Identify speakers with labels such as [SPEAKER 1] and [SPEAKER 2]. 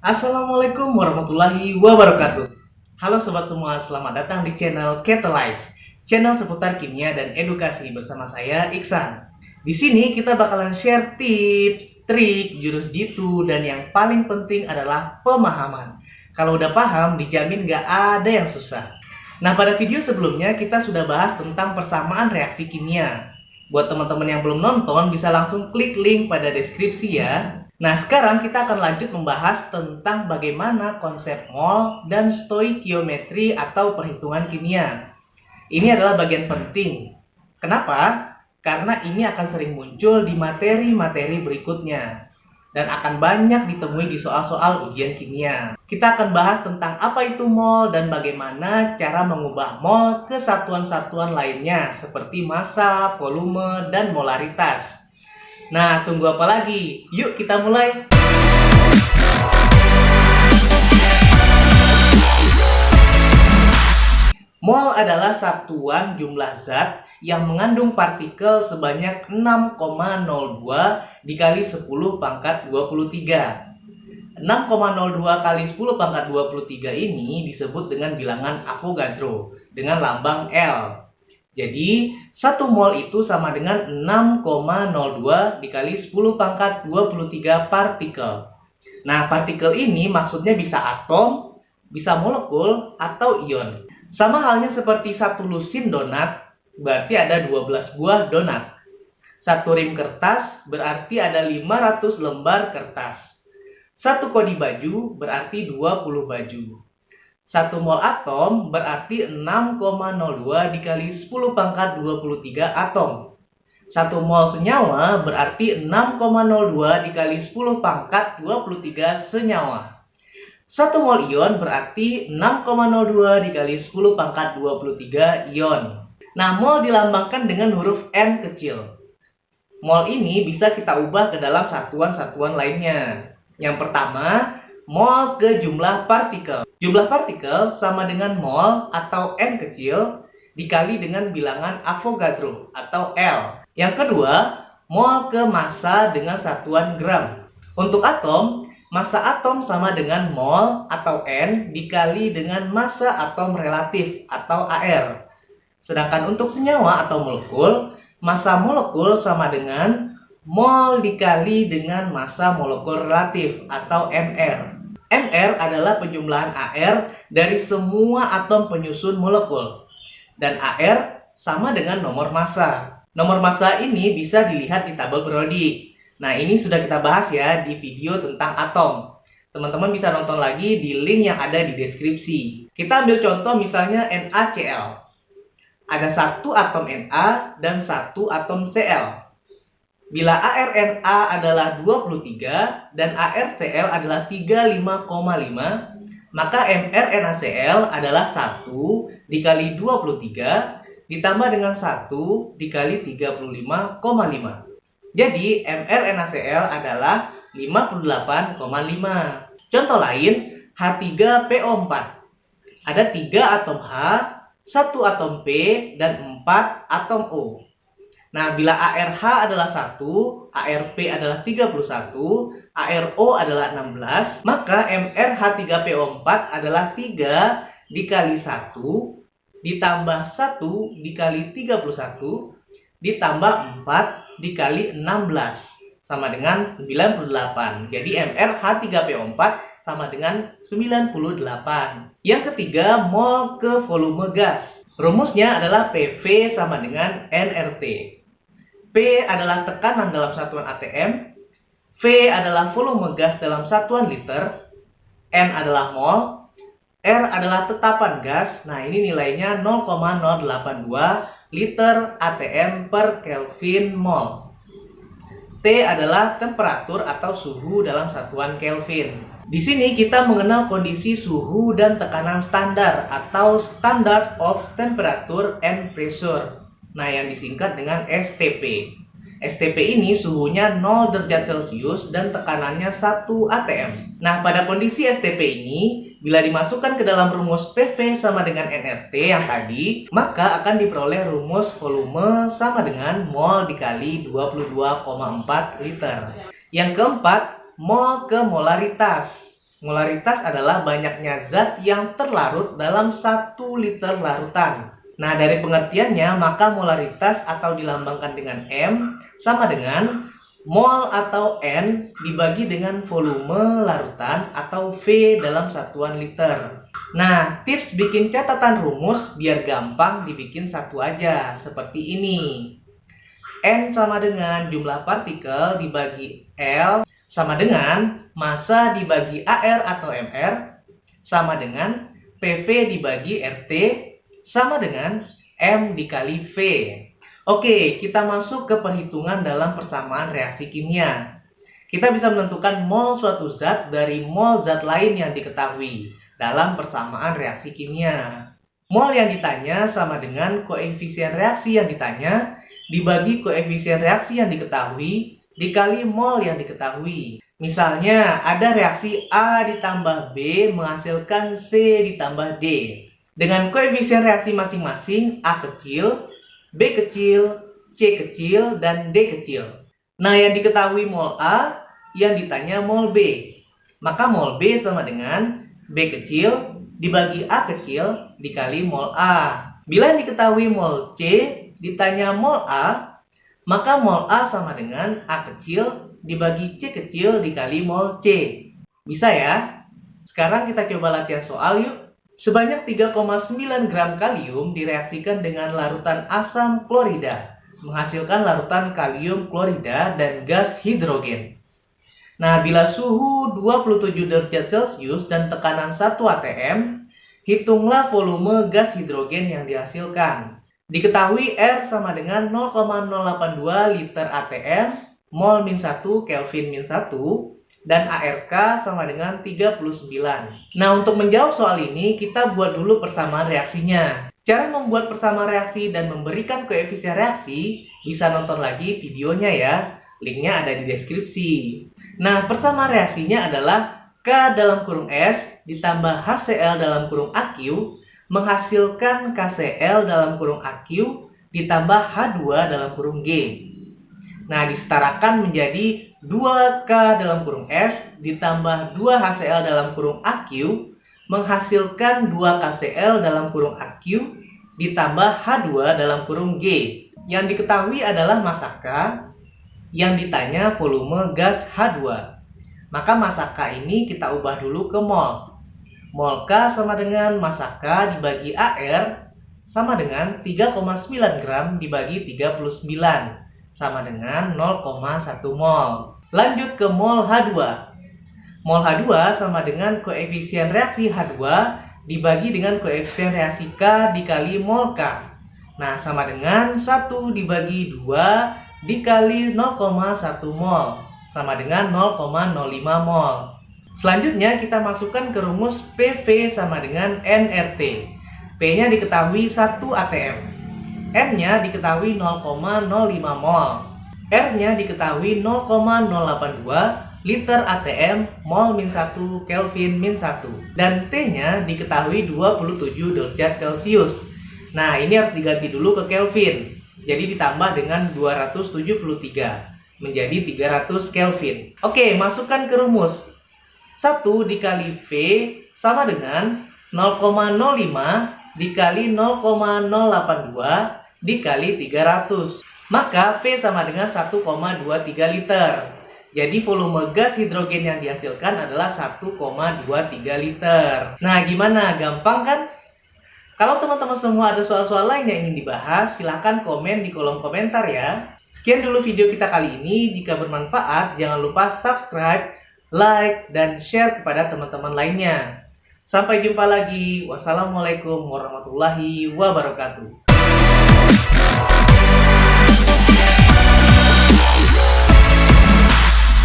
[SPEAKER 1] Assalamualaikum warahmatullahi wabarakatuh. Halo sobat semua, selamat datang di channel Catalyze, channel seputar kimia dan edukasi bersama saya Iksan. Di sini kita bakalan share tips, trik, jurus jitu, dan yang paling penting adalah pemahaman. Kalau udah paham, dijamin gak ada yang susah. Nah, pada video sebelumnya kita sudah bahas tentang persamaan reaksi kimia. Buat teman-teman yang belum nonton, bisa langsung klik link pada deskripsi ya. Nah, sekarang kita akan lanjut membahas tentang bagaimana konsep mol dan stoikiometri atau perhitungan kimia. Ini adalah bagian penting. Kenapa? Karena ini akan sering muncul di materi-materi berikutnya dan akan banyak ditemui di soal-soal ujian kimia. Kita akan bahas tentang apa itu mol dan bagaimana cara mengubah mol ke satuan-satuan lainnya seperti massa, volume, dan molaritas. Nah, tunggu apa lagi? Yuk kita mulai! Mol adalah satuan jumlah zat yang mengandung partikel sebanyak 6,02 dikali 10 pangkat 23. 6,02 kali 10 pangkat 23 ini disebut dengan bilangan Avogadro dengan lambang L. Jadi, 1 mol itu sama dengan 6,02 dikali 10 pangkat 23 partikel. Nah, partikel ini maksudnya bisa atom, bisa molekul, atau ion. Sama halnya seperti satu lusin donat, berarti ada 12 buah donat. Satu rim kertas berarti ada 500 lembar kertas. Satu kodi baju berarti 20 baju. 1 mol atom berarti 6,02 dikali 10 pangkat 23 atom. 1 mol senyawa berarti 6,02 dikali 10 pangkat 23 senyawa. 1 mol ion berarti 6,02 dikali 10 pangkat 23 ion. Nah, mol dilambangkan dengan huruf N kecil. Mol ini bisa kita ubah ke dalam satuan-satuan lainnya. Yang pertama, mol ke jumlah partikel. Jumlah partikel sama dengan mol atau N kecil dikali dengan bilangan Avogadro atau L. Yang kedua, mol ke massa dengan satuan gram. Untuk atom, massa atom sama dengan mol atau N dikali dengan massa atom relatif atau AR. Sedangkan untuk senyawa atau molekul, massa molekul sama dengan mol dikali dengan massa molekul relatif atau MR. MR adalah penjumlahan AR dari semua atom penyusun molekul. Dan AR sama dengan nomor massa. Nomor massa ini bisa dilihat di tabel periodik. Nah, ini sudah kita bahas ya di video tentang atom. Teman-teman bisa nonton lagi di link yang ada di deskripsi. Kita ambil contoh misalnya NaCl. Ada satu atom Na dan satu atom Cl. Bila ArNa adalah 23 dan ArCl adalah 35,5, maka MrNaCl adalah 1 dikali 23 ditambah dengan 1 dikali 35,5. Jadi MrNaCl adalah 58,5. Contoh lain, H3PO4. Ada 3 atom H, 1 atom P, dan 4 atom O. Nah, bila ARH adalah 1, ARP adalah 31, ARO adalah 16, maka MrH3PO4 adalah 3 dikali 1 ditambah 1 dikali 31 ditambah 4 dikali 16 sama dengan 98. Jadi MrH3PO4 sama dengan 98. Yang ketiga, mol ke volume gas. Rumusnya adalah PV sama dengan nRT. P adalah tekanan dalam satuan atm, V adalah volume gas dalam satuan liter, N adalah mol, R adalah tetapan gas. Nah, ini nilainya 0,082 liter atm per Kelvin mol. T adalah temperatur atau suhu dalam satuan Kelvin. Di sini kita mengenal kondisi suhu dan tekanan standar atau Standard of Temperature and Pressure. Nah, yang disingkat dengan STP. STP ini suhunya 0 derajat Celcius dan tekanannya 1 atm. Nah, pada kondisi STP ini, bila dimasukkan ke dalam rumus PV sama dengan nRT yang tadi, maka akan diperoleh rumus volume sama dengan mol dikali 22,4 liter. Yang keempat, mol ke molaritas. Molaritas adalah banyaknya zat yang terlarut dalam 1 liter larutan. Nah, dari pengertiannya, maka molaritas atau dilambangkan dengan M sama dengan mol atau N dibagi dengan volume larutan atau V dalam satuan liter. Nah, tips bikin catatan rumus biar gampang dibikin satu aja, seperti ini. N sama dengan jumlah partikel dibagi L sama dengan massa dibagi AR atau MR sama dengan PV dibagi RT sama dengan M dikali V. Oke, kita masuk ke perhitungan dalam persamaan reaksi kimia. Kita bisa menentukan mol suatu zat dari mol zat lain yang diketahui dalam persamaan reaksi kimia. Mol yang ditanya sama dengan koefisien reaksi yang ditanya dibagi koefisien reaksi yang diketahui dikali mol yang diketahui. Misalnya, ada reaksi A ditambah B menghasilkan C ditambah D. Dengan koefisien reaksi masing-masing A kecil, B kecil, C kecil, dan D kecil. Nah, yang diketahui mol A, yang ditanya mol B. Maka mol B sama dengan B kecil dibagi A kecil dikali mol A. Bila yang diketahui mol C ditanya mol A, maka mol A sama dengan A kecil dibagi C kecil dikali mol C. Bisa ya? Sekarang kita coba latihan soal yuk. Sebanyak 3,9 gram kalium direaksikan dengan larutan asam klorida, menghasilkan larutan kalium klorida dan gas hidrogen. Nah, bila suhu 27 derajat Celcius dan tekanan 1 atm, hitunglah volume gas hidrogen yang dihasilkan. Diketahui R sama dengan 0,082 liter atm, mol min 1 Kelvin min 1, dan ARK sama dengan 39. Nah, untuk menjawab soal ini, kita buat dulu persamaan reaksinya. Cara membuat persamaan reaksi dan memberikan koefisien reaksi, bisa nonton lagi videonya ya. Linknya ada di deskripsi. Nah, persamaan reaksinya adalah K dalam kurung S ditambah HCl dalam kurung AQ menghasilkan KCl dalam kurung AQ ditambah H2 dalam kurung G. Nah, disetarakan menjadi 2K dalam kurung S ditambah 2HCl dalam kurung AQ menghasilkan 2KCl dalam kurung AQ ditambah H2 dalam kurung G. Yang diketahui adalah massa K, yang ditanya volume gas H2. Maka massa K ini kita ubah dulu ke mol. Mol K sama dengan massa K dibagi AR sama dengan 3,9 gram dibagi 39 sama dengan 0,1 mol. Lanjut ke mol H2. Mol H2 sama dengan koefisien reaksi H2 dibagi dengan koefisien reaksi K dikali mol K. Nah, sama dengan 1 dibagi 2 dikali 0,1 mol sama dengan 0,05 mol. Selanjutnya kita masukkan ke rumus PV sama dengan nRT. P-nya diketahui 1 atm. N-nya diketahui 0,05 mol. R-nya diketahui 0,082 liter atm mol min 1 Kelvin min 1. Dan T-nya diketahui 27 derajat Celcius. Nah, ini harus diganti dulu ke Kelvin. Jadi ditambah dengan 273 menjadi 300 Kelvin. Oke, masukkan ke rumus. 1 dikali V sama dengan 0,05 dikali 0,082 dikali 300. Maka V sama dengan 1,23 liter. Jadi volume gas hidrogen yang dihasilkan adalah 1,23 liter. Nah, gimana? Gampang kan? Kalau teman-teman semua ada soal-soal lain yang ingin dibahas, silahkan komen di kolom komentar ya. Sekian dulu video kita kali ini. Jika bermanfaat, jangan lupa subscribe, like, dan share kepada teman-teman lainnya. Sampai jumpa lagi. Wassalamualaikum warahmatullahi wabarakatuh.